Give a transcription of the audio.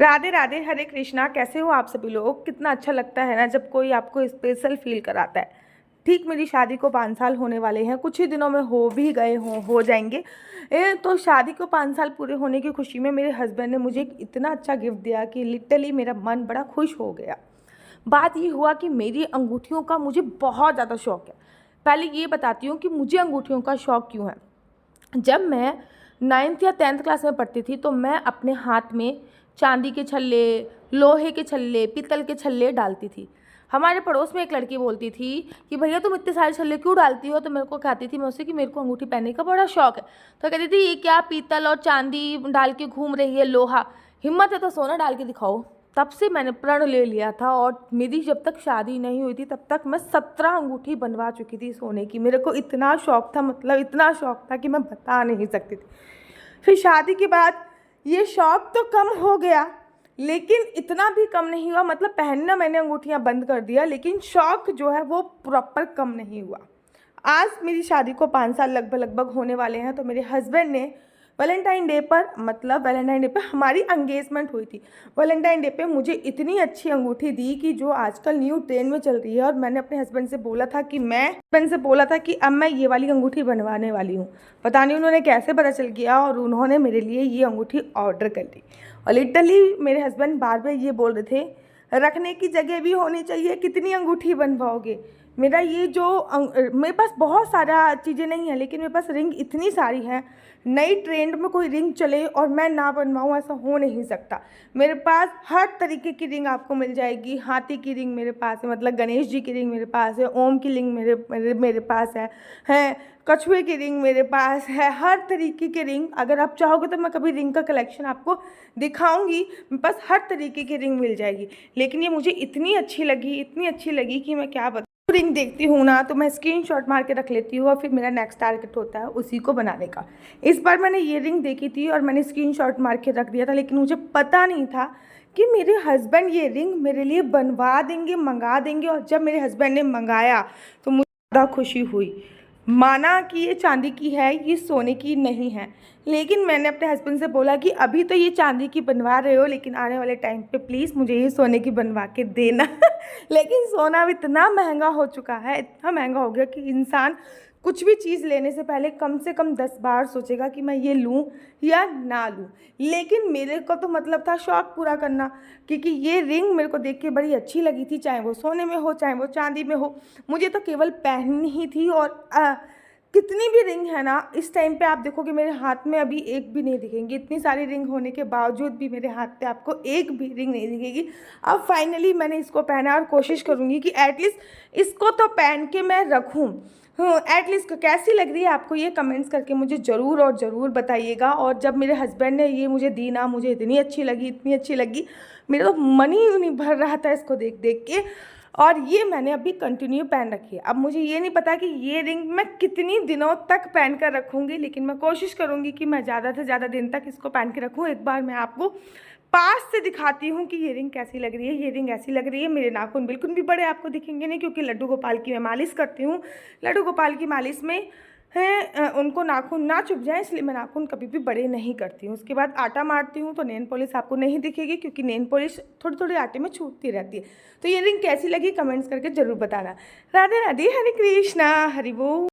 राधे राधे, हरे कृष्णा। कैसे हो आप सभी लोग। कितना अच्छा लगता है ना जब कोई आपको स्पेशल फील कराता है। ठीक मेरी शादी को 5 साल होने वाले हैं, कुछ ही दिनों में हो भी गए हो जाएंगे। तो शादी को 5 साल पूरे होने की खुशी में मेरे हस्बैंड ने मुझे एक इतना अच्छा गिफ्ट दिया कि लिटरली मेरा मन बड़ा खुश हो गया। बात ये हुआ कि मेरी अंगूठियों का मुझे बहुत ज़्यादा शौक है। पहले ये बताती हूँ कि मुझे अंगूठियों का शौक क्यों है। जब मैं 9th या 10th क्लास में पढ़ती थी तो मैं अपने हाथ में चांदी के छल्ले, लोहे के छल्ले, पीतल के छल्ले डालती थी। हमारे पड़ोस में एक लड़की बोलती थी कि भैया तुम इतने सारे छल्ले क्यों डालती हो। तो मेरे को कहती थी मैं उससे कि मेरे को अंगूठी पहनने का बड़ा शौक है। तो कहती थी ये क्या पीतल और चांदी डाल के घूम रही है, लोहा, हिम्मत है तो सोना डाल के दिखाओ। तब से मैंने प्रण ले लिया था और मेरी जब तक शादी नहीं हुई थी तब तक मैं 17 अंगूठी बनवा चुकी थी सोने की। मेरे को इतना शौक था, मतलब इतना शौक था कि मैं बता नहीं सकती थी। फिर शादी के बाद ये शौक तो कम हो गया, लेकिन इतना भी कम नहीं हुआ। मतलब पहनना मैंने अंगूठियां बंद कर दिया, लेकिन शौक जो है वो प्रॉपर कम नहीं हुआ। आज मेरी शादी को 5 साल लगभग होने वाले हैं। तो मेरे हस्बैंड ने वैलेंटाइन डे पर, मतलब वैलेंटाइन डे पर हमारी एंगेजमेंट हुई थी, वैलेंटाइन डे पे मुझे इतनी अच्छी अंगूठी दी कि जो आजकल न्यू ट्रेंड में चल रही है। और मैंने अपने हस्बैंड से बोला था कि अब मैं ये वाली अंगूठी बनवाने वाली हूँ। पता नहीं उन्होंने कैसे पता चल गया और उन्होंने मेरे लिए ये अंगूठी ऑर्डर कर दी। और लिटरली मेरे हस्बैंड बार बार ये बोल रहे थे रखने की जगह भी होनी चाहिए, कितनी अंगूठी बनवाओगे। मेरा ये जो मेरे पास बहुत सारा चीज़ें नहीं है, लेकिन मेरे पास रिंग इतनी सारी हैं। नई ट्रेंड में कोई रिंग चले और मैं ना बनवाऊँ, ऐसा हो नहीं सकता। मेरे पास हर तरीके की रिंग आपको मिल जाएगी। हाथी की रिंग मेरे पास है, मतलब गणेश जी की रिंग मेरे पास है। ओम की रिंग मेरे पास है कछुए की रिंग मेरे पास है। हर तरीके की रिंग अगर आप चाहोगे तो मैं कभी रिंग का कलेक्शन आपको दिखाऊंगी। मेरे पास हर तरीके की रिंग मिल जाएगी। लेकिन ये मुझे इतनी अच्छी लगी कि मैं क्या बताऊँ। रिंग देखती हूँ ना तो मैं स्क्रीनशॉट मार के रख लेती हूँ और फिर मेरा नेक्स्ट टारगेट होता है उसी को बनाने का। इस बार मैंने ये रिंग देखी थी और मैंने स्क्रीनशॉट मार के रख दिया था, लेकिन मुझे पता नहीं था कि मेरे हस्बैंड ये रिंग मेरे लिए बनवा देंगे, मंगा देंगे। और जब मेरे हस्बैंड ने मंगाया तो मुझे ज़्यादा खुशी हुई। माना कि ये चांदी की है, ये सोने की नहीं है, लेकिन मैंने अपने हस्बैंड से बोला कि अभी तो ये चांदी की बनवा रहे हो, लेकिन आने वाले टाइम पे प्लीज़ मुझे ये सोने की बनवा के देना। लेकिन सोना अब इतना महंगा हो चुका है, इतना महंगा हो गया कि इंसान कुछ भी चीज़ लेने से पहले कम से कम 10 बार सोचेगा कि मैं ये लूँ या ना लूँ। लेकिन मेरे को तो मतलब था शौक़ पूरा करना, क्योंकि ये रिंग मेरे को देख के बड़ी अच्छी लगी थी, चाहे वो सोने में हो चाहे वो चांदी में हो। मुझे तो केवल पहननी ही थी। और कितनी भी रिंग है ना, इस टाइम पे आप देखोगे मेरे हाथ में अभी एक भी नहीं दिखेंगी। इतनी सारी रिंग होने के बावजूद भी मेरे हाथ पे आपको एक भी रिंग नहीं दिखेगी। अब फाइनली मैंने इसको पहना और कोशिश करूँगी कि एटलीस्ट इसको तो पहन के मैं रखूँ। एटलीस्ट कैसी लग रही है आपको ये कमेंट्स करके मुझे ज़रूर और ज़रूर बताइएगा। और जब मेरे हस्बैंड ने ये मुझे दी ना, मुझे इतनी अच्छी लगी, मेरा तो मन ही नहीं भर रहा था इसको देख देख के। और ये मैंने अभी कंटिन्यू पहन रखी है। अब मुझे ये नहीं पता कि ये रिंग मैं कितनी दिनों तक पहन कर रखूँगी, लेकिन मैं कोशिश करूँगी कि मैं ज़्यादा से ज़्यादा दिन तक इसको पहन के रखूँ। एक बार मैं आपको पास से दिखाती हूँ कि ये रिंग कैसी लग रही है। ये रिंग ऐसी लग रही है, मेरे नाखून बिल्कुल भी बड़े आपको दिखेंगे नहीं, क्योंकि लड्डू गोपाल की मैं मालिश करती हूँ। लड्डू गोपाल की मालिश में है उनको नाखून ना चुभ जाए, इसलिए मैं नाखून कभी भी बड़े नहीं करती हूँ। उसके बाद आटा मारती हूँ तो नेल पॉलिश आपको नहीं दिखेगी, क्योंकि नेल पॉलिश थोड़ी थोड़ी आटे में छूटती रहती है। तो ये रिंग कैसी लगी कमेंट्स करके ज़रूर बताना। राधे राधे, हरे कृष्णा, हरि बोल।